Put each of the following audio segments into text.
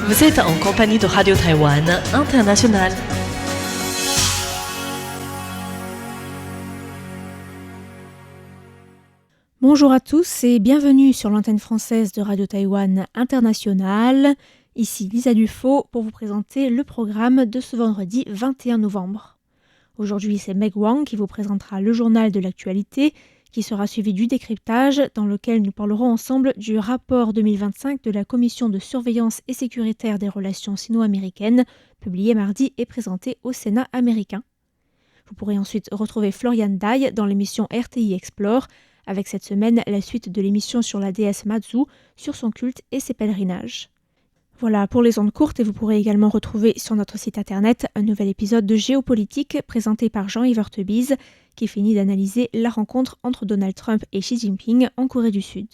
Vous êtes en compagnie de Radio Taïwan International. Bonjour à tous et bienvenue sur l'antenne française de Radio Taïwan International. Ici Lisa Dufaux pour vous présenter le programme de ce vendredi 21 novembre. Aujourd'hui, c'est Meg Wang qui vous présentera le journal de l'actualité qui sera suivi du décryptage dans lequel nous parlerons ensemble du rapport 2025 de la Commission de surveillance et sécuritaire des relations sino-américaines publié mardi et présenté au Sénat américain. Vous pourrez ensuite retrouver Florian Dai dans l'émission RTI Explore avec cette semaine la suite de l'émission sur la déesse Matsu, sur son culte et ses pèlerinages. Voilà pour les ondes courtes et vous pourrez également retrouver sur notre site internet un nouvel épisode de Géopolitique présenté par Jean-Yves Heurtebise qui finit d'analyser la rencontre entre Donald Trump et Xi Jinping en Corée du Sud.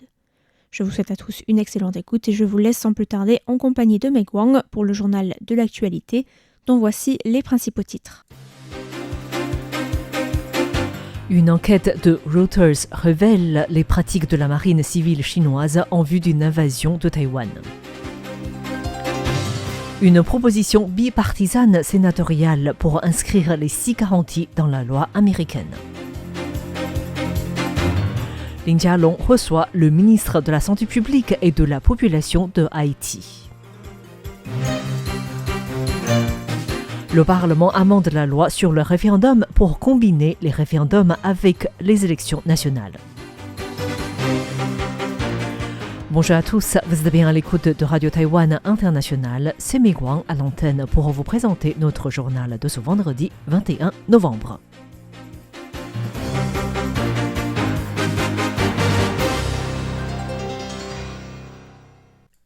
Je vous souhaite à tous une excellente écoute et je vous laisse sans plus tarder en compagnie de Meg Wang pour le journal de l'actualité dont voici les principaux titres. Une enquête de Reuters révèle les pratiques de la marine civile chinoise en vue d'une invasion de Taïwan. Une proposition bipartisane sénatoriale pour inscrire les 6 garanties dans la loi américaine. Lin Jialong reçoit le ministre de la Santé publique et de la Population de Haïti. Le Parlement amende la loi sur le référendum pour combiner les référendums avec les élections nationales. Bonjour à tous, vous êtes bien à l'écoute de Radio Taïwan International. C'est Meg Wang à l'antenne pour vous présenter notre journal de ce vendredi 21 novembre.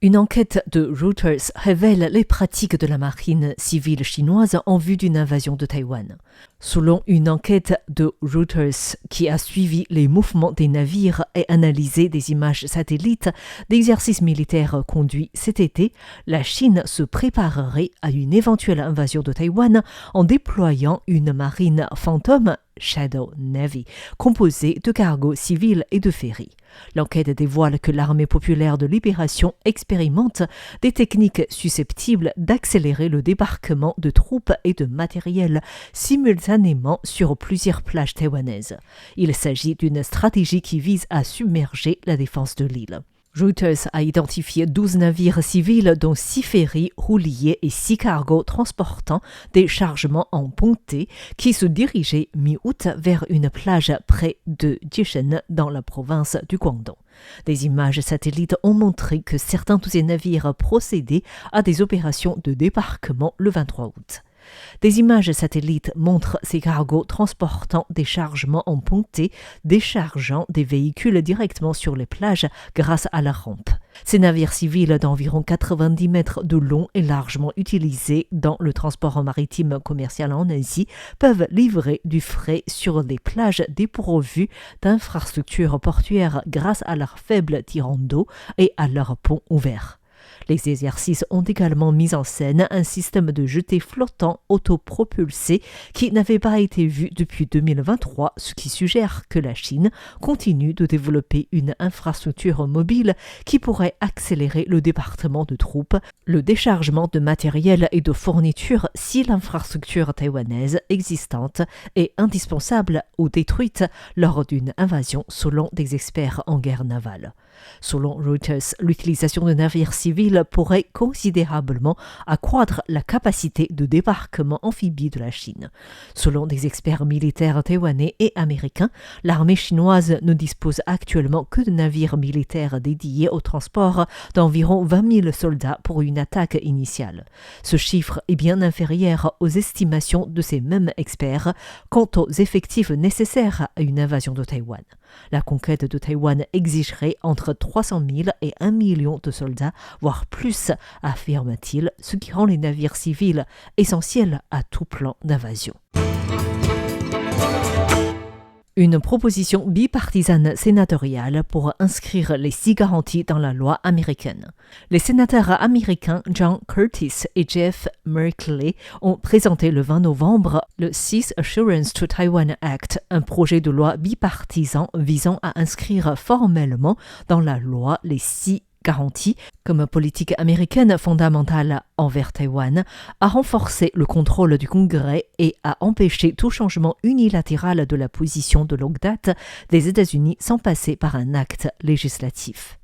Une enquête de Reuters révèle les pratiques de la marine civile chinoise en vue d'une invasion de Taïwan. Selon une enquête de Reuters qui a suivi les mouvements des navires et analysé des images satellites d'exercices militaires conduits cet été, la Chine se préparerait à une éventuelle invasion de Taïwan en déployant une marine fantôme Shadow Navy, composée de cargos civils et de ferries. L'enquête dévoile que l'armée populaire de libération expérimente des techniques susceptibles d'accélérer le débarquement de troupes et de matériel simultanément sur plusieurs plages taïwanaises. Il s'agit d'une stratégie qui vise à submerger la défense de l'île. Reuters a identifié 12 navires civils dont 6 ferries, rouliers et 6 cargos transportant des chargements en pontée qui se dirigeaient mi-août vers une plage près de Jieshen dans la province du Guangdong. Des images satellites ont montré que certains de ces navires procédaient à des opérations de débarquement le 23 août. Des images satellites montrent ces cargos transportant des chargements en pontée, déchargeant des véhicules directement sur les plages grâce à la rampe. Ces navires civils d'environ 90 mètres de long et largement utilisés dans le transport maritime commercial en Asie peuvent livrer du fret sur des plages dépourvues d'infrastructures portuaires grâce à leur faible tirant d'eau et à leurs ponts ouverts. Les exercices ont également mis en scène un système de jetée flottant autopropulsé qui n'avait pas été vu depuis 2023, ce qui suggère que la Chine continue de développer une infrastructure mobile qui pourrait accélérer le débarquement de troupes, le déchargement de matériel et de fournitures si l'infrastructure taïwanaise existante est indispensable ou détruite lors d'une invasion selon des experts en guerre navale. Selon Reuters, l'utilisation de navires civils pourrait considérablement accroître la capacité de débarquement amphibie de la Chine. Selon des experts militaires taïwanais et américains, l'armée chinoise ne dispose actuellement que de navires militaires dédiés au transport d'environ 20 000 soldats pour une attaque initiale. Ce chiffre est bien inférieur aux estimations de ces mêmes experts quant aux effectifs nécessaires à une invasion de Taïwan. La conquête de Taïwan exigerait entre 300 000 et 1 million de soldats, voire plus, affirme-t-il, ce qui rend les navires civils essentiels à tout plan d'invasion. Une proposition bipartisane sénatoriale pour inscrire les 6 garanties dans la loi américaine. Les sénateurs américains John Curtis et Jeff Merkley ont présenté le 20 novembre le Six Assurance to Taiwan Act, un projet de loi bipartisan visant à inscrire formellement dans la loi les 6 garantie comme politique américaine fondamentale envers Taïwan, a renforcé le contrôle du Congrès et a empêché tout changement unilatéral de la position de longue date des États-Unis sans passer par un acte législatif.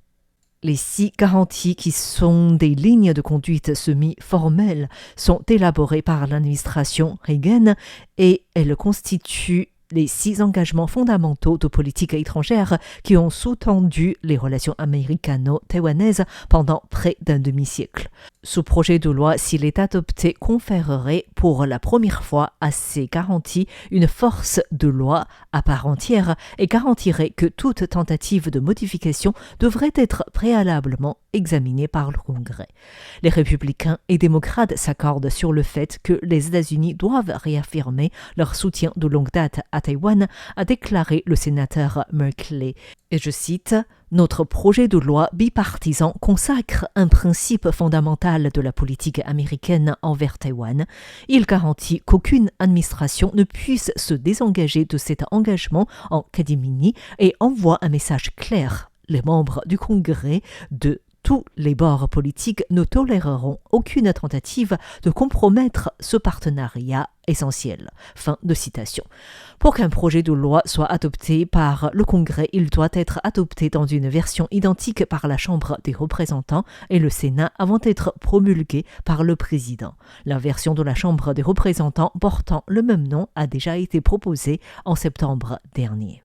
Les 6 garanties qui sont des lignes de conduite semi-formelles sont élaborées par l'administration Reagan et elles constituent les 6 engagements fondamentaux de politique étrangère qui ont sous-tendu les relations américano-taïwanaises pendant près d'un demi-siècle. Ce projet de loi, s'il est adopté, conférerait pour la première fois à ces garanties une force de loi à part entière et garantirait que toute tentative de modification devrait être préalablement examinée par le Congrès. Les républicains et démocrates s'accordent sur le fait que les États-Unis doivent réaffirmer leur soutien de longue date à Taïwan, a déclaré le sénateur Merkley. Et je cite, « Notre projet de loi bipartisan consacre un principe fondamental de la politique américaine envers Taïwan. Il garantit qu'aucune administration ne puisse se désengager de cet engagement en catimini et envoie un message clair. Les membres du Congrès de tous les bords politiques ne toléreront aucune tentative de compromettre ce partenariat essentiel. » Fin de citation. Pour qu'un projet de loi soit adopté par le Congrès, il doit être adopté dans une version identique par la Chambre des représentants et le Sénat avant d'être promulgué par le président. La version de la Chambre des représentants portant le même nom a déjà été proposée en septembre dernier.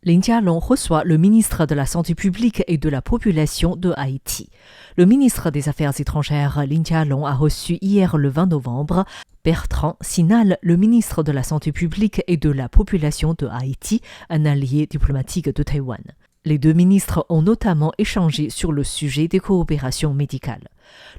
Lin Jialong reçoit le ministre de la Santé publique et de la Population de Haïti. Le ministre des Affaires étrangères, Lin Jialong, a reçu hier le 20 novembre Bertrand Sinal, le ministre de la Santé publique et de la Population de Haïti, un allié diplomatique de Taïwan. Les 2 ministres ont notamment échangé sur le sujet des coopérations médicales.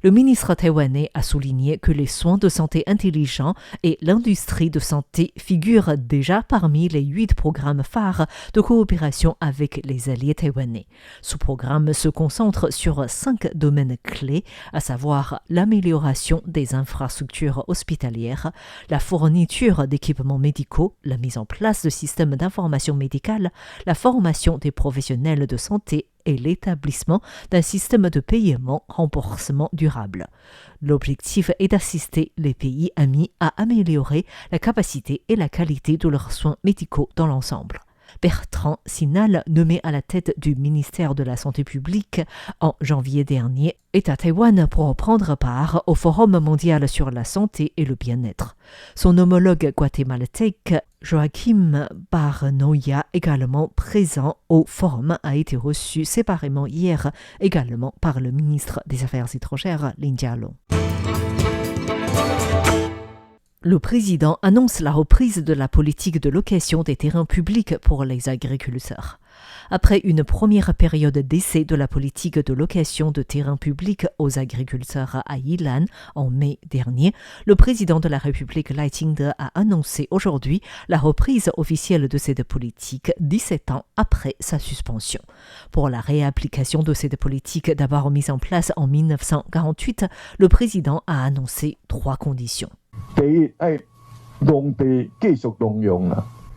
Le ministre taïwanais a souligné que les soins de santé intelligents et l'industrie de santé figurent déjà parmi les 8 programmes phares de coopération avec les alliés taïwanais. Ce programme se concentre sur 5 domaines clés, à savoir l'amélioration des infrastructures hospitalières, la fourniture d'équipements médicaux, la mise en place de systèmes d'information médicale, la formation des professionnels de santé et l'établissement d'un système de paiement-remboursement durable. L'objectif est d'assister les pays amis à améliorer la capacité et la qualité de leurs soins médicaux dans l'ensemble. Bertrand Sinal, nommé à la tête du ministère de la Santé publique en janvier dernier, est à Taïwan pour prendre part au Forum mondial sur la santé et le bien-être. Son homologue guatémaltèque, Joaquim Barnoya, également présent au forum, a été reçu séparément hier également par le ministre des Affaires étrangères, Lin Jialong. Le président annonce la reprise de la politique de location des terrains publics pour les agriculteurs. Après une première période d'essai de la politique de location de terrains publics aux agriculteurs à Yilan en mai dernier, le président de la République Lai Ching-te a annoncé aujourd'hui la reprise officielle de cette politique 17 ans après sa suspension. Pour la réapplication de cette politique d'abord mise en place en 1948, le président a annoncé 3 conditions.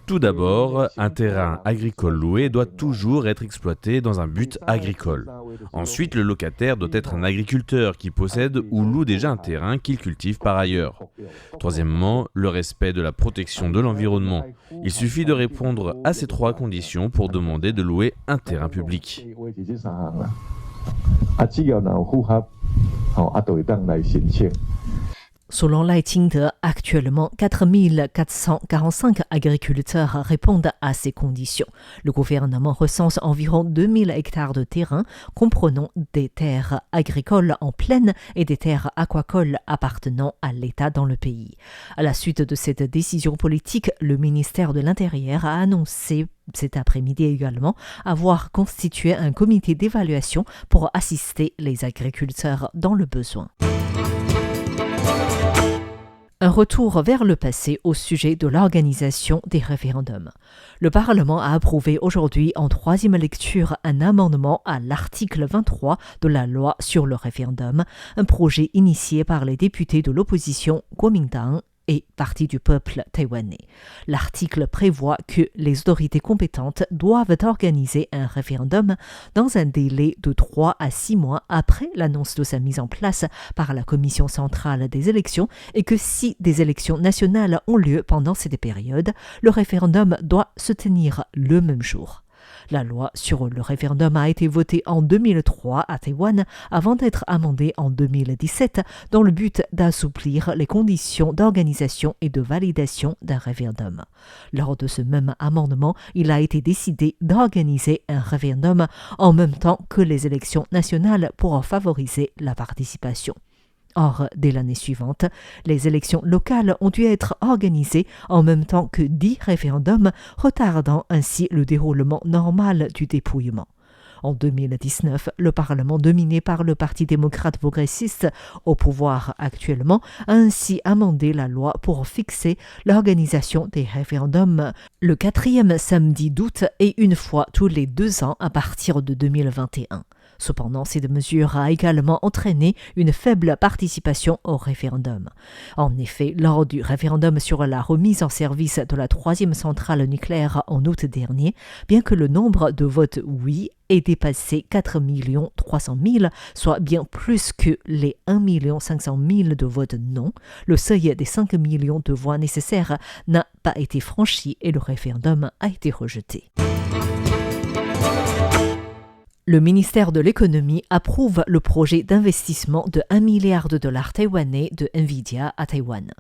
Tout d'abord, un terrain agricole loué doit toujours être exploité dans un but agricole. Ensuite, le locataire doit être un agriculteur qui possède ou loue déjà un terrain qu'il cultive par ailleurs. Troisièmement, le respect de la protection de l'environnement. Il suffit de répondre à ces 3 conditions pour demander de louer un terrain public. Selon Lai Ching-te, actuellement 4445 agriculteurs répondent à ces conditions. Le gouvernement recense environ 2000 hectares de terrain, comprenant des terres agricoles en plaine et des terres aquacoles appartenant à l'État dans le pays. À la suite de cette décision politique, le ministère de l'Intérieur a annoncé cet après-midi également avoir constitué un comité d'évaluation pour assister les agriculteurs dans le besoin. Un retour vers le passé au sujet de l'organisation des référendums. Le Parlement a approuvé aujourd'hui en 3e lecture un amendement à l'article 23 de la loi sur le référendum, un projet initié par les députés de l'opposition Kuomintang et partie du peuple taïwanais. L'article prévoit que les autorités compétentes doivent organiser un référendum dans un délai de 3 à 6 mois après l'annonce de sa mise en place par la Commission centrale des élections et que si des élections nationales ont lieu pendant cette période, le référendum doit se tenir le même jour. La loi sur le référendum a été votée en 2003 à Taïwan avant d'être amendée en 2017 dans le but d'assouplir les conditions d'organisation et de validation d'un référendum. Lors de ce même amendement, il a été décidé d'organiser un référendum en même temps que les élections nationales pour favoriser la participation. Or, dès l'année suivante, les élections locales ont dû être organisées en même temps que 10 référendums, retardant ainsi le déroulement normal du dépouillement. En 2019, le Parlement dominé par le Parti démocrate progressiste, au pouvoir actuellement, a ainsi amendé la loi pour fixer l'organisation des référendums le 4e samedi d'août et une fois tous les 2 ans à partir de 2021. Cependant, cette mesure a également entraîné une faible participation au référendum. En effet, lors du référendum sur la remise en service de la 3e centrale nucléaire en août dernier, bien que le nombre de votes oui ait dépassé 4 300 000, soit bien plus que les 1 500 000 de votes non, le seuil des 5 millions de voix nécessaires n'a pas été franchi et le référendum a été rejeté. Le ministère de l'économie approuve le projet d'investissement de $1 milliard taïwanais de Nvidia à Taïwan.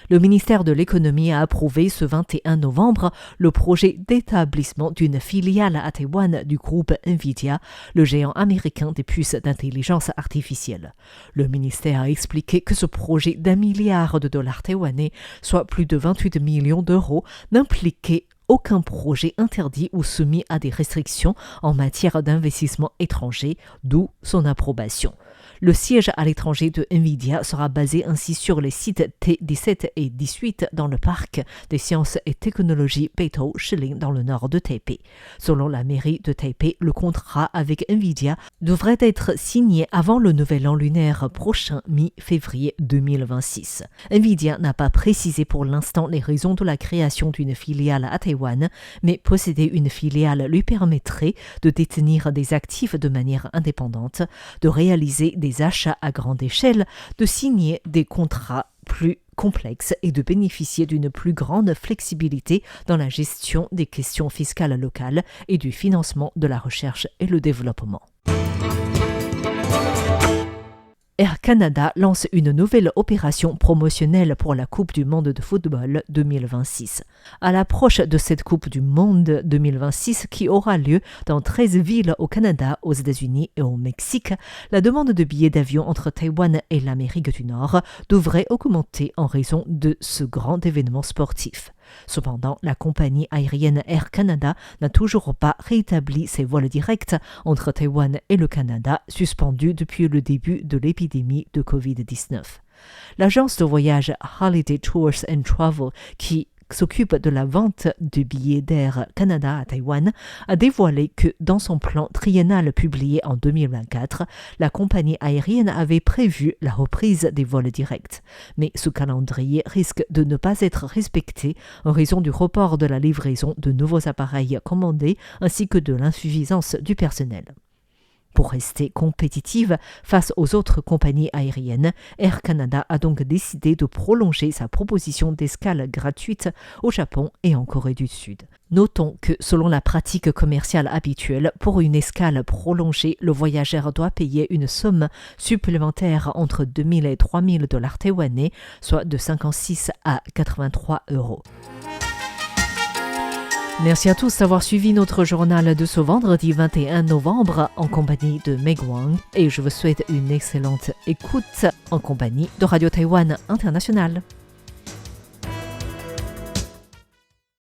Le ministère de l'économie a approuvé ce 21 novembre le projet d'établissement d'une filiale à Taïwan du groupe Nvidia, le géant américain des puces d'intelligence artificielle. Le ministère a expliqué que ce projet d'$1 milliard taïwanais, soit plus de 28 millions d'euros, n'impliquait aucun projet interdit ou soumis à des restrictions en matière d'investissement étranger, d'où son approbation. Le siège à l'étranger de Nvidia sera basé ainsi sur les sites T17 et 18 dans le parc des sciences et technologies Beitou Shiling dans le nord de Taipei. Selon la mairie de Taipei, le contrat avec Nvidia devrait être signé avant le nouvel an lunaire prochain, mi-février 2026. Nvidia n'a pas précisé pour l'instant les raisons de la création d'une filiale à Taïwan, mais posséder une filiale lui permettrait de détenir des actifs de manière indépendante, de réaliser des achats à grande échelle, de signer des contrats plus complexes et de bénéficier d'une plus grande flexibilité dans la gestion des questions fiscales locales et du financement de la recherche et le développement. Air Canada lance une nouvelle opération promotionnelle pour la Coupe du Monde de football 2026. À l'approche de cette Coupe du Monde 2026 qui aura lieu dans 13 villes au Canada, aux États-Unis et au Mexique, la demande de billets d'avion entre Taïwan et l'Amérique du Nord devrait augmenter en raison de ce grand événement sportif. Cependant, la compagnie aérienne Air Canada n'a toujours pas rétabli ses vols directs entre Taïwan et le Canada, suspendus depuis le début de l'épidémie de Covid-19. L'agence de voyage Holiday Tours and Travel, qui s'occupe de la vente de billets d'Air Canada à Taïwan, a dévoilé que dans son plan triennal publié en 2024, la compagnie aérienne avait prévu la reprise des vols directs. Mais ce calendrier risque de ne pas être respecté en raison du report de la livraison de nouveaux appareils commandés ainsi que de l'insuffisance du personnel. Pour rester compétitive face aux autres compagnies aériennes, Air Canada a donc décidé de prolonger sa proposition d'escale gratuite au Japon et en Corée du Sud. Notons que selon la pratique commerciale habituelle, pour une escale prolongée, le voyageur doit payer une somme supplémentaire entre 2 000 et 3 000 $ taïwanais, soit de 56 à 83 €. Merci à tous d'avoir suivi notre journal de ce vendredi 21 novembre en compagnie de Meg Wang et je vous souhaite une excellente écoute en compagnie de Radio Taïwan International.